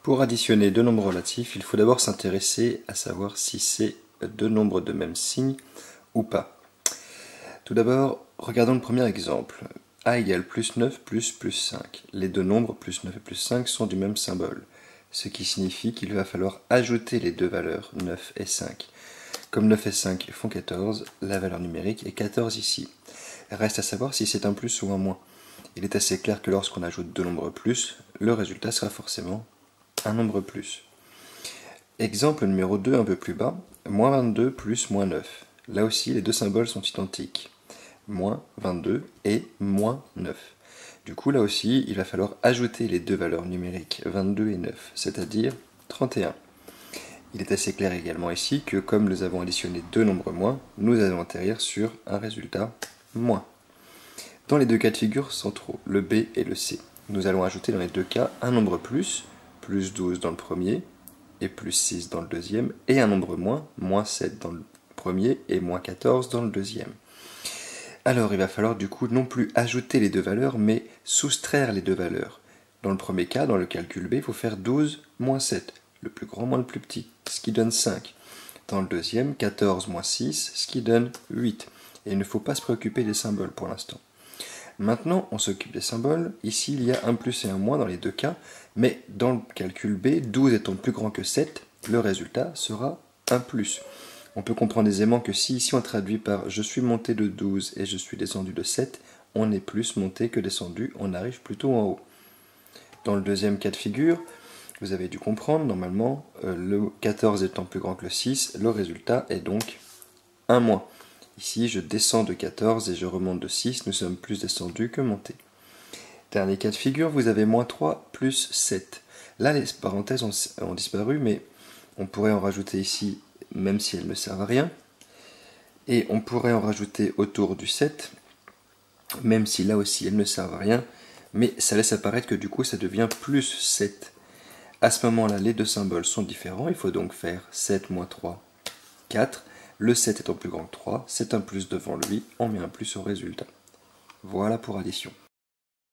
Pour additionner deux nombres relatifs, il faut d'abord s'intéresser à savoir si c'est deux nombres de même signe ou pas. Tout d'abord, regardons le premier exemple. A égale plus 9 plus 5. Les deux nombres plus 9 et plus 5 sont du même symbole, ce qui signifie qu'il va falloir ajouter les deux valeurs 9 et 5. Comme 9 et 5 font 14, la valeur numérique est 14 ici. Reste à savoir si c'est un plus ou un moins. Il est assez clair que lorsqu'on ajoute deux nombres plus, le résultat sera forcément un nombre plus. Exemple numéro 2 un peu plus bas, moins 22 plus moins 9. Là aussi, les deux symboles sont identiques. Moins 22 et moins 9. Du coup, là aussi, il va falloir ajouter les deux valeurs numériques 22 et 9, c'est-à-dire 31. Il est assez clair également ici que comme nous avons additionné deux nombres moins, nous allons atterrir sur un résultat moins. Dans les deux cas de figure centraux, le B et le C, nous allons ajouter dans les deux cas un nombre plus 12 dans le premier et plus 6 dans le deuxième, et un nombre moins 7 dans le premier et moins 14 dans le deuxième. Alors il va falloir du coup non plus ajouter les deux valeurs, mais soustraire les deux valeurs. Dans le premier cas, dans le calcul B, il faut faire 12 moins 7, le plus grand moins le plus petit, ce qui donne 5. Dans le deuxième, 14 moins 6, ce qui donne 8. Et il ne faut pas se préoccuper des symboles pour l'instant. Maintenant, on s'occupe des symboles. Ici, il y a un plus et un moins dans les deux cas, mais dans le calcul B, 12 étant plus grand que 7, le résultat sera un plus. On peut comprendre aisément que si ici on traduit par « je suis monté de 12 et je suis descendu de 7 », on est plus monté que descendu, on arrive plutôt en haut. Dans le deuxième cas de figure, vous avez dû comprendre, normalement, le 14 étant plus grand que le 6, le résultat est donc un moins. Ici, je descends de 14 et je remonte de 6, nous sommes plus descendus que montés. Dernier cas de figure, vous avez moins 3 plus 7. Là, les parenthèses ont disparu, mais on pourrait en rajouter ici, même si elles ne servent à rien. Et on pourrait en rajouter autour du 7, même si là aussi elles ne servent à rien, mais ça laisse apparaître que du coup ça devient plus 7. À ce moment-là, les deux symboles sont différents, il faut donc faire 7 moins 3, 4. Le 7 étant plus grand que 3, c'est un plus devant lui, on met un plus au résultat. Voilà pour addition.